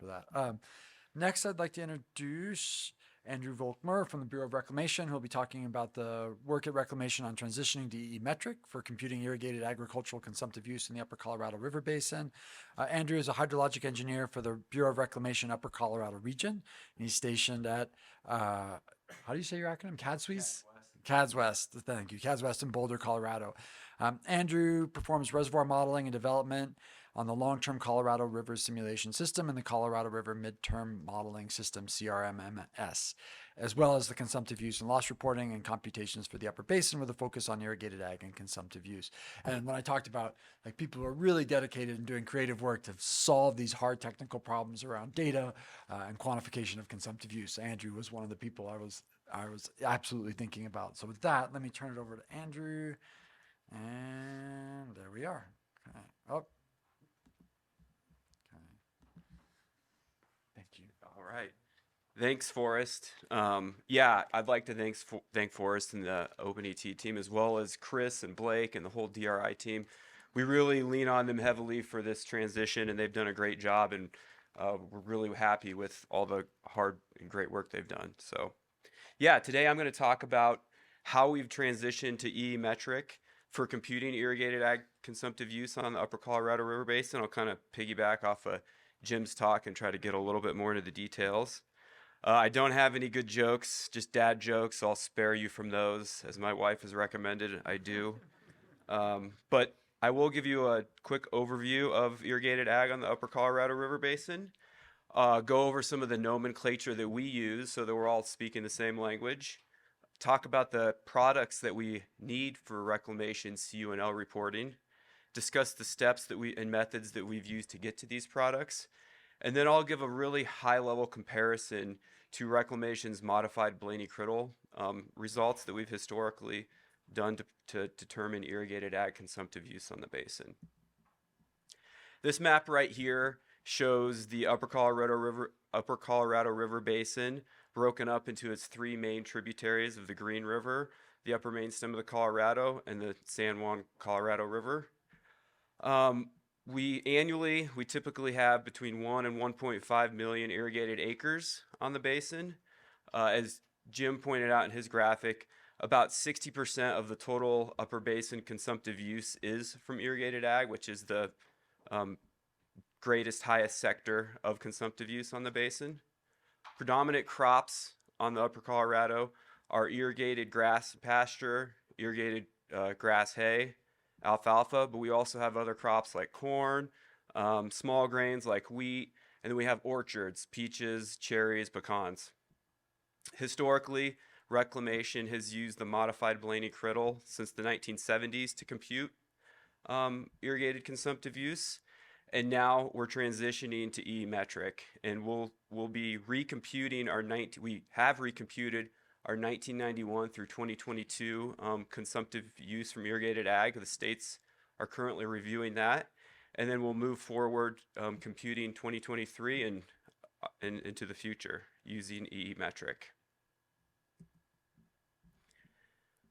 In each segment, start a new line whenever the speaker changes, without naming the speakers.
for that. Next, I'd like to introduce Andrew Volkmer from the Bureau of Reclamation, who will be talking about the work at Reclamation on transitioning to eeMETRIC for computing irrigated agricultural consumptive use in the Upper Colorado River Basin. Andrew is a hydrologic engineer for the Bureau of Reclamation Upper Colorado region, and he's stationed at, how do you say your acronym? CADSWES? CADS West, thank you. CADS West in Boulder, Colorado. Andrew performs reservoir modeling and development on the long-term Colorado River Simulation System and the Colorado River Midterm Modeling System, CRMMS, as well as the consumptive use and loss reporting and computations for the Upper Basin with a focus on irrigated ag and consumptive use. And when I talked about like people who are really dedicated and doing creative work to solve these hard technical problems around data and quantification of consumptive use, Andrew was one of the people I was absolutely thinking about. So with that, let me turn it over to Andrew. And there we are. Okay. Oh. Okay. Thank you.
All right. Thanks, Forrest. Yeah, I'd like to thank Forrest and the OpenET team, as well as Chris and Blake and the whole DRI team. We really lean on them heavily for this transition, and they've done a great job, and we're really happy with all the hard and great work they've done. So yeah, today I'm going to talk about how we've transitioned to eeMETRIC for computing irrigated ag consumptive use on the Upper Colorado River Basin. I'll kind of piggyback off of Jim's talk and try to get a little bit more into the details. I don't have any good jokes, just dad jokes, so I'll spare you from those, as my wife has recommended I do. But I will give you a quick overview of irrigated ag on the Upper Colorado River Basin. Go over some of the nomenclature that we use so that we're all speaking the same language. Talk about the products that we need for reclamation CU&L reporting. Discuss the steps and methods that we've used to get to these products. And then I'll give a really high-level comparison to Reclamation's modified Blaney-Criddle results that we've historically done to determine irrigated ag consumptive use on the basin. This map right here shows the Upper Colorado River Basin broken up into its three main tributaries of the Green River, the upper main stem of the Colorado, and the San Juan Colorado River. We typically have between 1 and 1.5 million irrigated acres on the basin. As Jim pointed out in his graphic, about 60% of the total upper basin consumptive use is from irrigated ag, which is the greatest, highest sector of consumptive use on the basin. Predominant crops on the Upper Colorado are irrigated grass pasture, irrigated grass hay, alfalfa, but we also have other crops like corn, small grains like wheat, and then we have orchards, peaches, cherries, pecans. Historically, Reclamation has used the modified Blaney-Criddle since the 1970s to compute irrigated consumptive use. And now we're transitioning to eeMETRIC, and we'll be recomputing we have recomputed our 1991 through 2022 consumptive use from irrigated ag. The states are currently reviewing that, and then we'll move forward computing 2023 and into the future using eeMETRIC.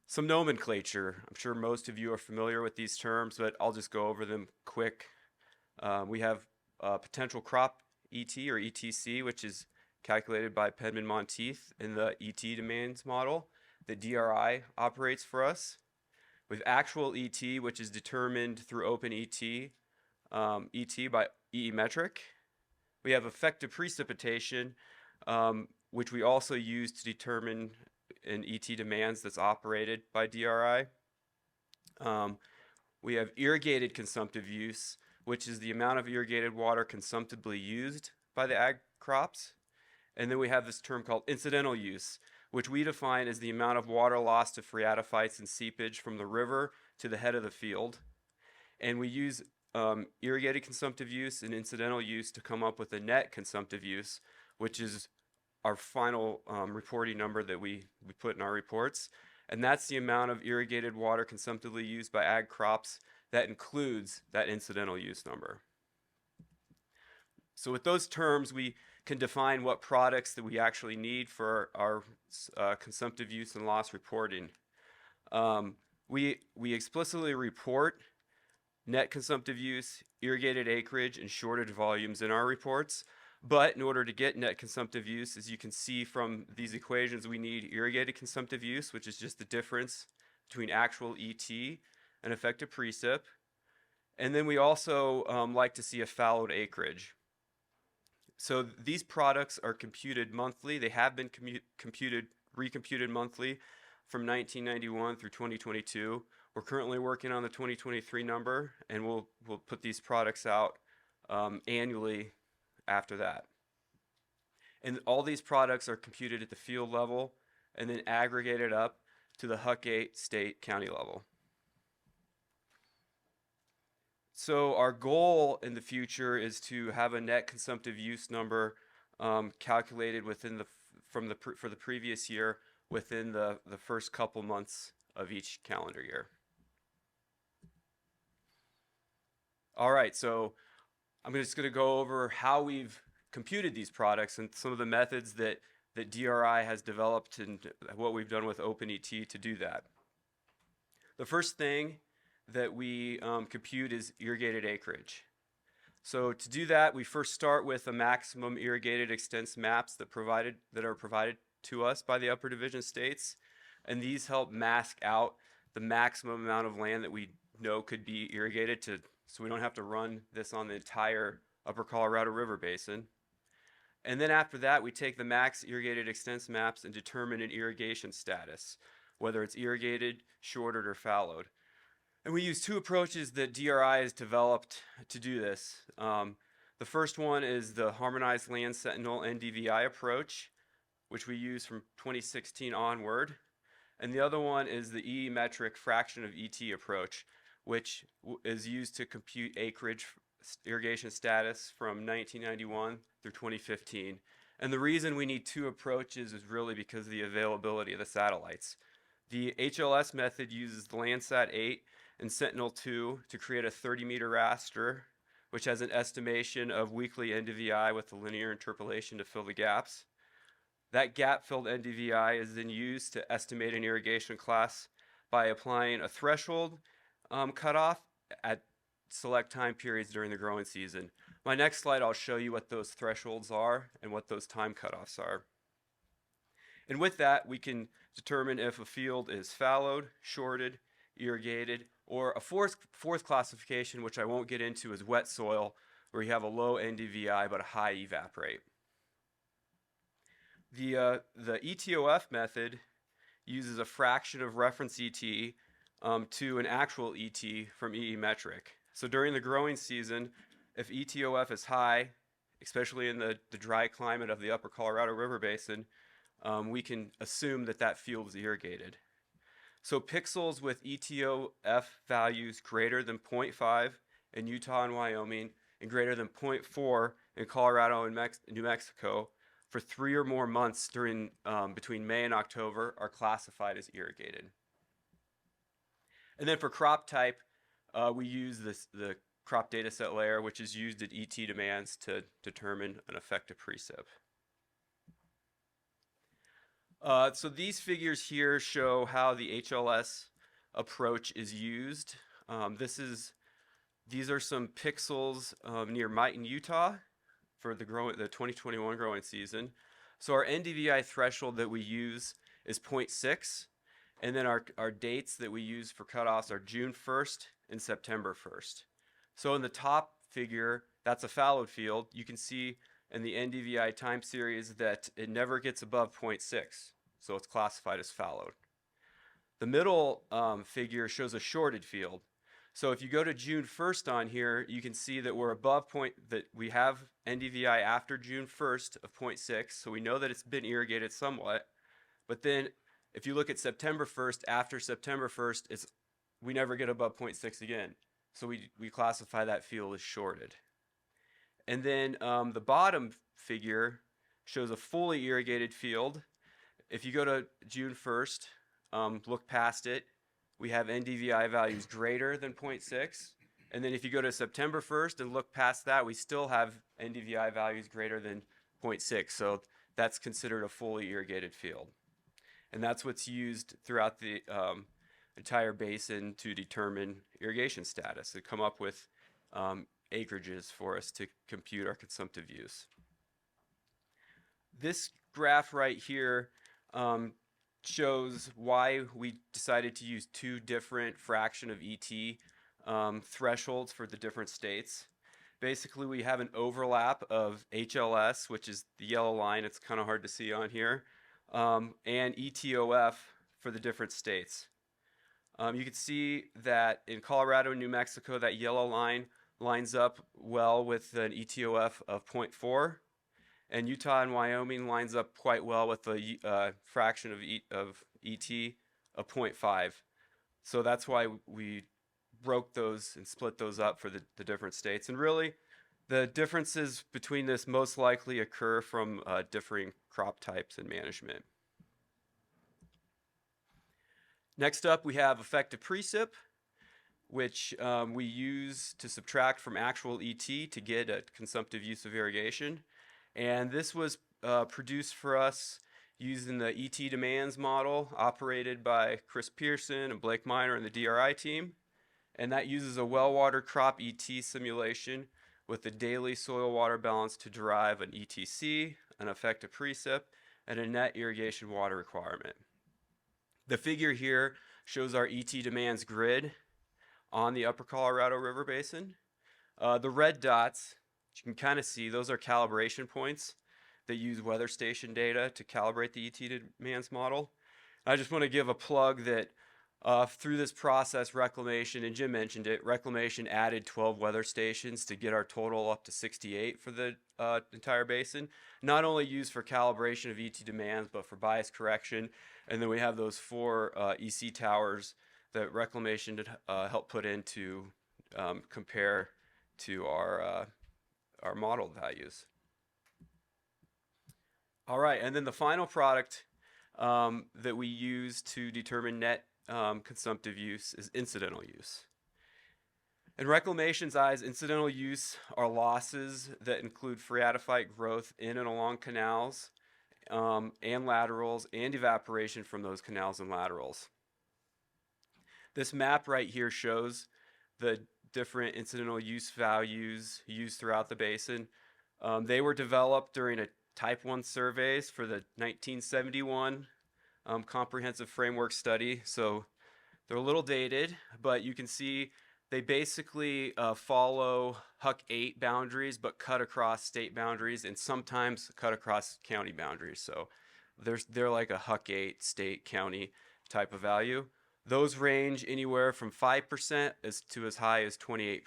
Some nomenclature. I'm sure most of you are familiar with these terms, but I'll just go over them quick. We have potential crop ET or ETC, which is calculated by Penman-Monteith in the ET demands model that DRI operates for us. With actual ET, which is determined through OpenET, ET by eeMETRIC. We have effective precipitation, which we also use to determine an ET demands that's operated by DRI. We have irrigated consumptive use, which is the amount of irrigated water consumptively used by the ag crops. And then we have this term called incidental use, which we define as the amount of water lost to phreatophytes and seepage from the river to the head of the field. And we use irrigated consumptive use and incidental use to come up with a net consumptive use, which is our final reporting number that we put in our reports. And that's the amount of irrigated water consumptively used by ag crops that includes that incidental use number. So with those terms, we can define what products that we actually need for our consumptive use and loss reporting. We explicitly report net consumptive use, irrigated acreage, and shortage volumes in our reports. But in order to get net consumptive use, as you can see from these equations, we need irrigated consumptive use, which is just the difference between actual ET and effective precip. And then we also like to see a fallowed acreage. So these products are computed monthly. They have been recomputed monthly from 1991 through 2022. We're currently working on the 2023 number, and we'll put these products out annually after that. And all these products are computed at the field level and then aggregated up to the HUC-8 state county level. So our goal in the future is to have a net consumptive use number calculated within for the previous year within the first couple months of each calendar year. All right, so I'm just going to go over how we've computed these products and some of the methods that DRI has developed and what we've done with OpenET to do that. The first thing that we compute is irrigated acreage. So to do that, we first start with the maximum irrigated extents maps that are provided to us by the upper division states, and these help mask out the maximum amount of land that we know could be irrigated so we don't have to run this on the entire upper Colorado River Basin. And then after that, we take the max irrigated extents maps and determine an irrigation status, whether it's irrigated, shorted, or fallowed. And we use two approaches that DRI has developed to do this. The first one is the Harmonized Land Sentinel NDVI approach, which we use from 2016 onward. And the other one is the eeMETRIC fraction of ET approach, which is used to compute acreage irrigation status from 1991 through 2015. And the reason we need two approaches is really because of the availability of the satellites. The HLS method uses the Landsat 8 and Sentinel-2 to create a 30-meter raster, which has an estimation of weekly NDVI with the linear interpolation to fill the gaps. That gap-filled NDVI is then used to estimate an irrigation class by applying a threshold cutoff at select time periods during the growing season. My next slide, I'll show you what those thresholds are and what those time cutoffs are. And with that, we can determine if a field is fallowed, shorted, irrigated, or a fourth classification, which I won't get into, is wet soil, where you have a low NDVI but a high evap rate. The ETOF method uses a fraction of reference ET to an actual ET from eeMETRIC. So during the growing season, if ETOF is high, especially in the dry climate of the upper Colorado River Basin, we can assume that that field is irrigated. So pixels with ETOF values greater than 0.5 in Utah and Wyoming and greater than 0.4 in Colorado and New Mexico for 3 or more months between May and October are classified as irrigated. And then for crop type, we use the crop data set layer, which is used at ET demands to determine an effective precip. So these figures here show how the HLS approach is used. These are some pixels near Mighton, Utah for the 2021 growing season. So our NDVI threshold that we use is 0.6, and then our dates that we use for cutoffs are June 1st and September 1st. So in the top figure, that's a fallowed field. You can see in the NDVI time series that it never gets above 0.6, so it's classified as fallowed. The middle figure shows a shorted field. So if you go to June 1st on here, you can see that we're above that we have NDVI after June 1st of 0.6, so we know that it's been irrigated somewhat. But then if you look at September 1st, after September 1st, we never get above 0.6 again. So we classify that field as shorted. And then the bottom figure shows a fully irrigated field. If you go to June 1st, look past it, we have NDVI values greater than 0.6. And then if you go to September 1st and look past that, we still have NDVI values greater than 0.6. So that's considered a fully irrigated field. And that's what's used throughout the entire basin to determine irrigation status, to come up with acreages for us to compute our consumptive use. This graph right here shows why we decided to use two different fraction of ET thresholds for the different states. Basically, we have an overlap of HLS, which is the yellow line, it's kind of hard to see on here, and ETOF for the different states. You can see that in Colorado and New Mexico, that yellow line lines up well with an ETOF of 0.4, and Utah and Wyoming lines up quite well with the fraction of ET of 0.5. So that's why we broke those and split those up for the different states. And really, the differences between this most likely occur from differing crop types and management. Next up, we have effective precip, which we use to subtract from actual ET to get a consumptive use of irrigation. And this was produced for us using the ET demands model operated by Chris Pearson and Blake Miner and the DRI team. And that uses a well-water crop ET simulation with the daily soil water balance to derive an ETC, an effective precip, and a net irrigation water requirement. The figure here shows our ET demands grid on the upper Colorado River Basin. The red dots, you can kind of see, those are calibration points that use weather station data to calibrate the ET demands model. I just want to give a plug that through this process, Reclamation, and Jim mentioned it, Reclamation added 12 weather stations to get our total up to 68 for the entire basin. Not only used for calibration of ET demands, but for bias correction. And then we have those 4 EC towers that Reclamation helped put in to compare to our model values. All right, and then the final product that we use to determine net consumptive use is incidental use. In Reclamation's eyes, incidental use are losses that include phreatophyte growth in and along canals and laterals and evaporation from those canals and laterals. This map right here shows the different incidental use values used throughout the basin. They were developed during a Type 1 surveys for the 1971 comprehensive framework study, so they're a little dated, but you can see they basically follow HUC 8 boundaries, but cut across state boundaries and sometimes cut across county boundaries. So they're like a HUC 8 state county type of value. Those range anywhere from 5% to as high as 28%.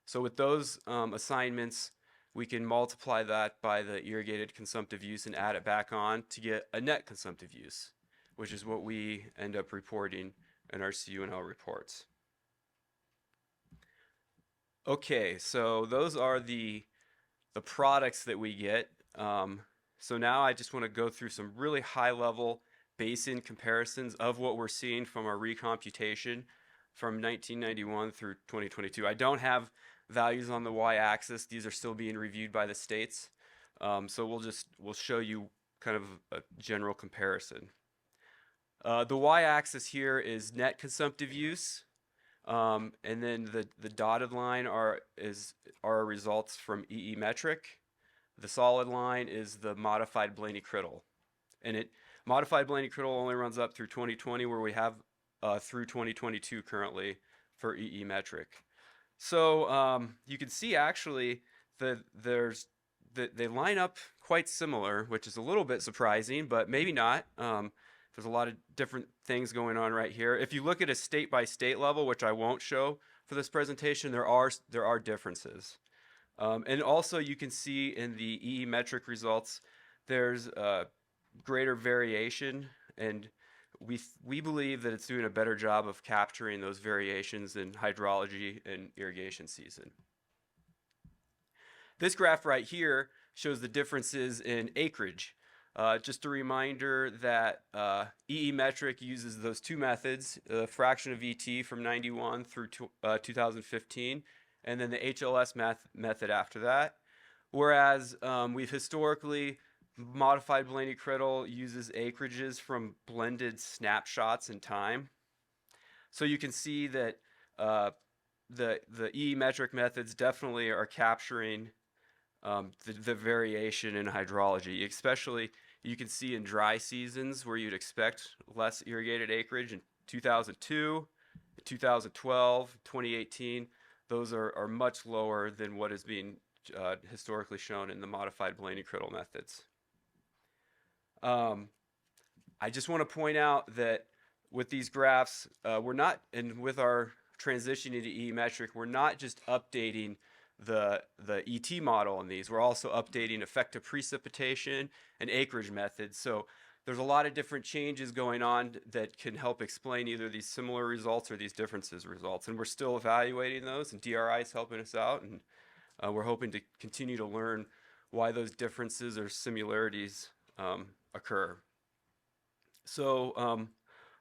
So with those assignments, we can multiply that by the irrigated consumptive use and add it back on to get a net consumptive use, which is what we end up reporting in our CUNL reports. Okay, so those are the products that we get. So now I just want to go through some really high-level basin comparisons of what we're seeing from our recomputation from 1991 through 2022. I don't have values on the y-axis. These are still being reviewed by the states. So we'll show you kind of a general comparison. The y-axis here is net consumptive use, and then the dotted line are our results from eeMETRIC. The solid line is the modified Blaney-Criddle, and modified Blaney-Criddle only runs up through 2020, where we have through 2022 currently for eeMETRIC. So you can see actually that they line up quite similar, which is a little bit surprising, but maybe not. There's a lot of different things going on right here. If you look at a state-by-state level, which I won't show for this presentation, there are differences. And also you can see in the eeMETRIC results, there's greater variation, and we believe that it's doing a better job of capturing those variations in hydrology and irrigation season. This graph right here shows the differences in acreage. Just a reminder that eeMETRIC uses those two methods, the fraction of ET from 91 through 2015, and then the HLS method after that. Whereas we've historically modified Blaney-Criddle uses acreages from blended snapshots in time. So you can see that the eeMETRIC methods definitely are capturing the variation in hydrology, especially you can see in dry seasons where you'd expect less irrigated acreage in 2002, 2012, 2018. Those are much lower than what is being historically shown in the modified Blaney-Criddle methods. I just want to point out that with these graphs, we're not, and with our transition into eeMETRIC, we're not just updating the ET model in these. We're also updating effective precipitation and acreage methods. So there's a lot of different changes going on that can help explain either these similar results or these differences results. And we're still evaluating those, and DRI is helping us out. And we're hoping to continue to learn why those differences or similarities occur. So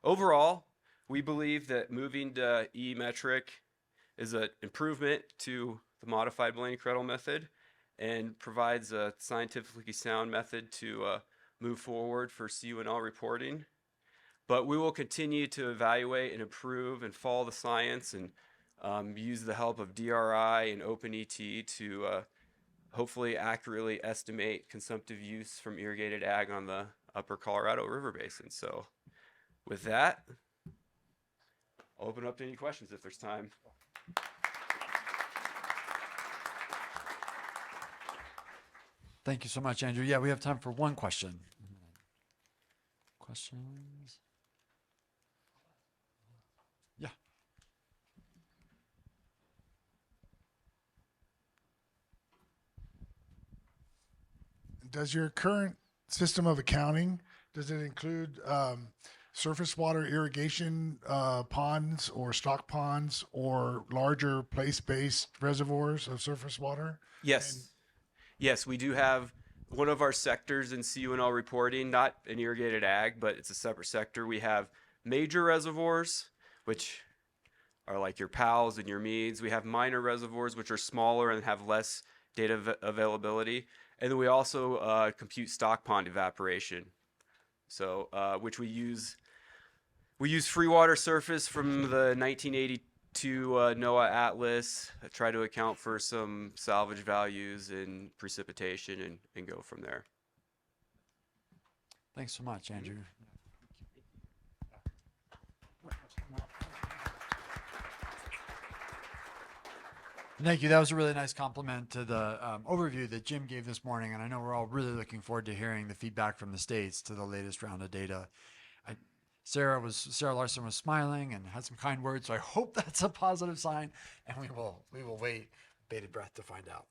overall, we believe that moving to eeMETRIC is an improvement to the modified Blaney-Criddle method and provides a scientifically sound method to move forward for CUNL reporting. But we will continue to evaluate and improve and follow the science and use the help of DRI and OpenET to hopefully accurately estimate consumptive use from irrigated ag on the upper Colorado River Basin. So with that, I'll open up to any questions if there's time.
Thank you so much, Andrew. Yeah, we have time for one question. Questions? Yeah.
Does your current system of accounting, does it include surface water irrigation ponds or stock ponds or larger place-based reservoirs of surface water?
Yes. Yes, we do have one of our sectors in CUNL reporting, not an irrigated ag, but it's a separate sector. We have major reservoirs, which are like your PALs and your MEADs. We have minor reservoirs, which are smaller and have less data availability. And then we also compute stock pond evaporation. So, which we use free water surface from the 1982 NOAA Atlas, try to account for some salvage values in precipitation and go from there.
Thanks so much, Andrew. Thank you. That was a really nice compliment to the overview that Jim gave this morning. And I know we're all really looking forward to hearing the feedback from the states to the latest round of data. Sarah Larson was smiling and had some kind words, so I hope that's a positive sign. And we will wait bated breath to find out.